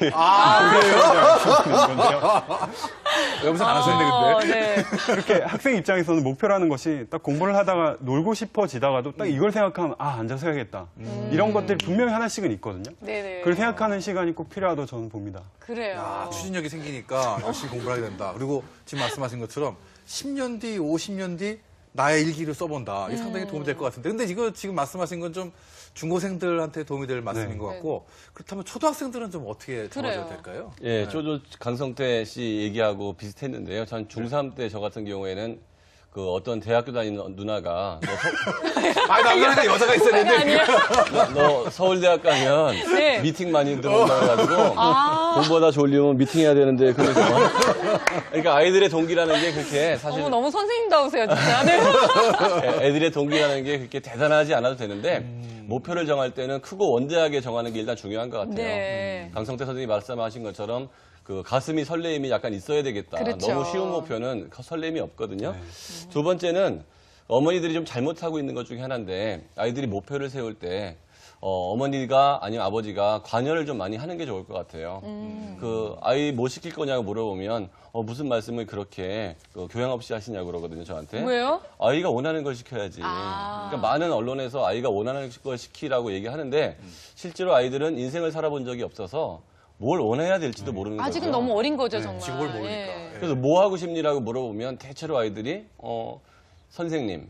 이렇게 영상 안 하셨네, 근데. 네. 이렇게 학생 입장에서는 목표라는 것이 딱 공부를 하다가 놀고 싶어지다가도 딱 이걸 생각하면 앉아서 해야겠다. 이런 것들이 분명히 하나씩은 있거든요. 네네. 그걸 생각하는 시간이 꼭 필요하다고 저는 봅니다. 그래요. 야, 추진력이 생기니까 열심히 공부를 하게 된다. 그리고 지금 말씀하신 것처럼 10년 뒤, 50년 뒤 나의 일기를 써본다. 이게 상당히 도움이 될 것 같은데. 근데 이거 지금 말씀하신 건 좀 중고생들한테 도움이 될 말씀인 네. 것 같고 그렇다면 초등학생들은 좀 어떻게 그래요. 정해져야 될까요? 예, 저도 강성태 씨 얘기하고 비슷했는데요. 전 중3 때 저 같은 경우에는 그 어떤 대학교 다니는 누나가 아니, 남자한테 여자가 있어야 되는데. 너 서울대학 가면 네. 미팅 많이 들어온다 해가지고 공부하다 졸리면 미팅해야 되는데 그래서 그러니까 아이들의 동기라는 게 그렇게 사실 어머, 너무 선생님다우세요, 진짜. 네. 애들의 동기라는 게 그렇게 대단하지 않아도 되는데 목표를 정할 때는 크고 원대하게 정하는 게 일단 중요한 것 같아요. 네. 강성태 선생님이 말씀하신 것처럼 그 가슴이 설레임이 약간 있어야 되겠다. 그렇죠. 너무 쉬운 목표는 설렘이 없거든요. 두 번째는 어머니들이 좀 잘못하고 있는 것 중에 하나인데 아이들이 목표를 세울 때 어머니가 아니면 아버지가 관여를 좀 많이 하는 게 좋을 것 같아요. 그 아이 뭐 시킬 거냐고 물어보면 무슨 말씀을 그렇게 교양 없이 하시냐고 그러거든요, 저한테. 왜요? 아이가 원하는 걸 시켜야지. 그러니까 많은 언론에서 아이가 원하는 걸 시키라고 얘기하는데 실제로 아이들은 인생을 살아본 적이 없어서 뭘 원해야 될지도 모르는 거죠. 아직은 너무 어린 거죠, 정말. 직업을 모르니까. 예. 그래서 뭐 하고 싶니라고 물어보면 대체로 아이들이 선생님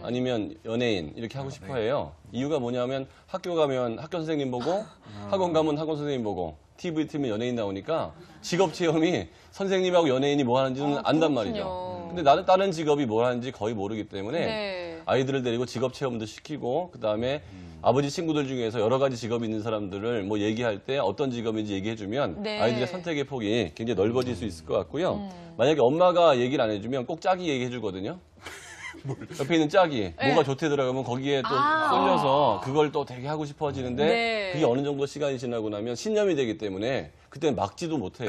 아니면 연예인 이렇게 하고 싶어 해요. 이유가 뭐냐면 학교 가면 학교 선생님 보고 학원 가면 학원 선생님 보고 TV 틀면 연예인 나오니까 직업 체험이 선생님하고 연예인이 뭐 하는지는 안단 말이죠. 근데 나는 다른 직업이 뭘 하는지 거의 모르기 때문에 네. 아이들을 데리고 직업 체험도 시키고 그다음에 아버지 친구들 중에서 여러 가지 직업이 있는 사람들을 뭐 얘기할 때 어떤 직업인지 얘기해주면 네. 아이들의 선택의 폭이 굉장히 넓어질 수 있을 것 같고요. 만약에 엄마가 얘기를 안 해주면 꼭 짝이 얘기해주거든요. 옆에 있는 짝이 뭐가 좋대 들어가면 거기에 또 쏠려서 그걸 또 되게 하고 싶어지는데 네. 그게 어느 정도 시간이 지나고 나면 신념이 되기 때문에 그때는 막지도 못해요.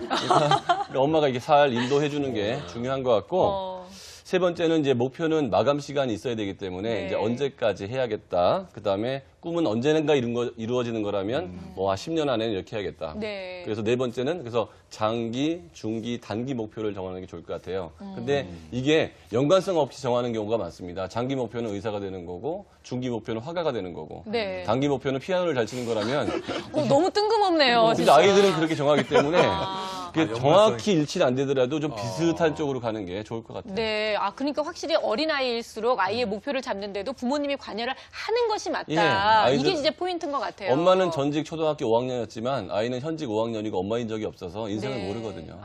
그러니까 엄마가 이게 살 인도해 주는 게 중요한 것 같고 세 번째는 이제 목표는 마감 시간이 있어야 되기 때문에 네. 이제 언제까지 해야겠다. 그다음에 꿈은 언젠가 이루어지는 거라면 뭐 10년 안에는 이렇게 해야겠다. 네. 그래서 네 번째는 그래서 장기, 중기, 단기 목표를 정하는 게 좋을 것 같아요. 근데 이게 연관성 없이 정하는 경우가 많습니다. 장기 목표는 의사가 되는 거고 중기 목표는 화가가 되는 거고 네. 단기 목표는 피아노를 잘 치는 거라면 너무 뜬금없네요, 근데 진짜. 아이들은 그렇게 정하기 때문에 그게 연관성이- 정확히 일치는 안 되더라도 좀 비슷한 쪽으로 가는 게 좋을 것 같아요. 네. 그러니까 확실히 어린아이일수록 아이의 목표를 잡는데도 부모님이 관여를 하는 것이 맞다. 예, 아이들- 이게 진짜 포인트인 것 같아요. 엄마는 전직 초등학교 5학년이었지만 아이는 현직 5학년이고 엄마인 적이 없어서 인생을 네. 모르거든요.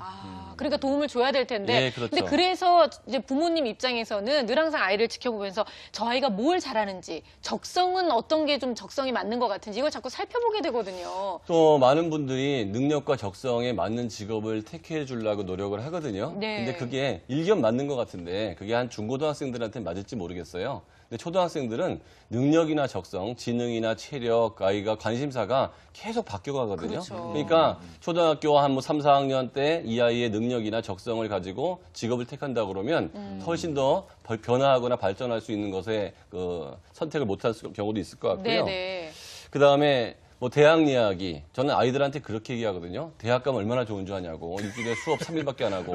그러니까 도움을 줘야 될 텐데. 예, 그렇죠. 근데 그래서 이제 부모님 입장에서는 늘 항상 아이를 지켜보면서 저 아이가 뭘 잘하는지, 적성은 어떤 게 좀 적성이 맞는 것 같은지 이걸 자꾸 살펴보게 되거든요. 또 많은 분들이 능력과 적성에 맞는 직업을 택해 주려고 노력을 하거든요. 네. 근데 그게 일견 맞는 것 같은데 그게 한 중고등학생들한테 맞을지 모르겠어요. 근데 초등학생들은 능력이나 적성, 지능이나 체력, 아이가 관심사가 계속 바뀌어가거든요. 그렇죠. 그러니까 초등학교 한 뭐 3, 4학년 때 이 아이의 능력이나 적성을 가지고 직업을 택한다 그러면 훨씬 더 변화하거나 발전할 수 있는 것에 그 선택을 못할 경우도 있을 것 같고요. 네네. 그다음에 뭐 대학 이야기 저는 아이들한테 그렇게 얘기하거든요. 대학 가면 얼마나 좋은 줄 아냐고. 일주일에 수업 3일밖에 안 하고.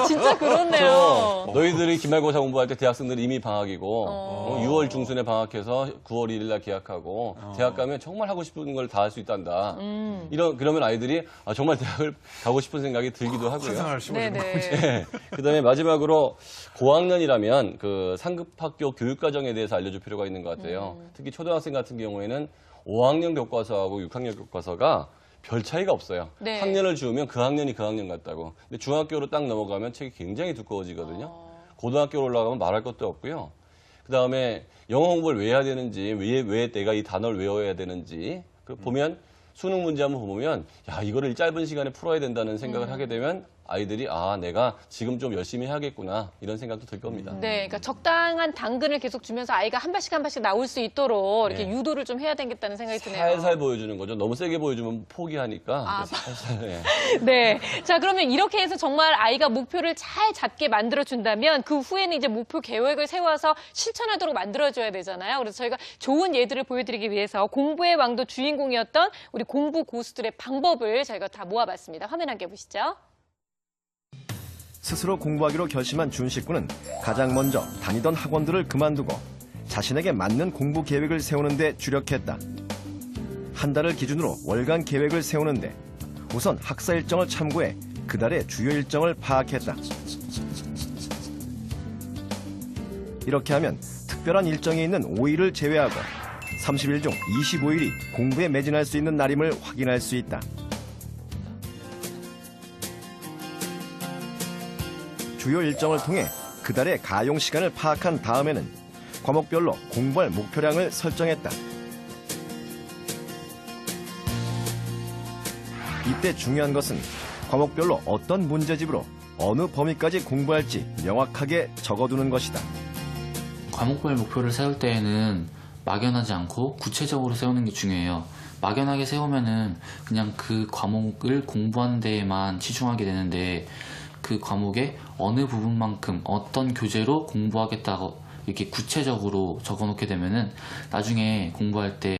진짜 그렇네요. 너희들이 기말고사 공부할 때 대학생들이 이미 방학이고 6월 중순에 방학해서 9월 1일 날 개학하고 대학 가면 정말 하고 싶은 걸 다 할 수 있단다. 그러면 아이들이 정말 대학을 가고 싶은 생각이 들기도 하고요. 환상을 심어주는 네네. 거지. 네. 그다음에 마지막으로 고학년이라면 그 상급학교 교육과정에 대해서 알려줄 필요가 있는 것 같아요. 특히 초등학생 같은 경우에는 5학년 교과서하고 6학년 교과서가 별 차이가 없어요. 네. 학년을 주우면 그 학년이 그 학년 같다고. 근데 중학교로 딱 넘어가면 책이 굉장히 두꺼워지거든요. 고등학교로 올라가면 말할 것도 없고요. 그다음에 영어 공부를 왜 해야 되는지, 왜 내가 이 단어를 외워야 되는지 보면 수능 문제 한번 보면 야 이거를 짧은 시간에 풀어야 된다는 생각을 하게 되면 아이들이 내가 지금 좀 열심히 해야겠구나 이런 생각도 들 겁니다. 네, 그러니까 적당한 당근을 계속 주면서 아이가 한 발씩 나올 수 있도록 이렇게 네. 유도를 좀 해야 되겠다는 생각이 드네요. 살살 보여주는 거죠. 너무 세게 보여주면 포기하니까 아, 살살. 예. 네. 자, 그러면 이렇게 해서 정말 아이가 목표를 잘 잡게 만들어준다면 그 후에는 이제 목표 계획을 세워서 실천하도록 만들어줘야 되잖아요. 그래서 저희가 좋은 예들을 보여드리기 위해서 공부의 왕도 주인공이었던 우리 공부 고수들의 방법을 저희가 다 모아봤습니다. 화면 함께 보시죠. 스스로 공부하기로 결심한 준식 군은 가장 먼저 다니던 학원들을 그만두고 자신에게 맞는 공부 계획을 세우는 데 주력했다. 한 달을 기준으로 월간 계획을 세우는데 우선 학사 일정을 참고해 그달의 주요 일정을 파악했다. 이렇게 하면 특별한 일정이 있는 5일을 제외하고 30일 중 25일이 공부에 매진할 수 있는 날임을 확인할 수 있다. 주요 일정을 통해 그달의 가용 시간을 파악한 다음에는 과목별로 공부할 목표량을 설정했다. 이때 중요한 것은 과목별로 어떤 문제집으로 어느 범위까지 공부할지 명확하게 적어두는 것이다. 과목별 목표를 세울 때에는 막연하지 않고 구체적으로 세우는 게 중요해요. 막연하게 세우면은 그냥 그 과목을 공부하는 데에만 치중하게 되는데 그 과목의 어느 부분만큼 어떤 교재로 공부하겠다고 이렇게 구체적으로 적어놓게 되면은 나중에 공부할 때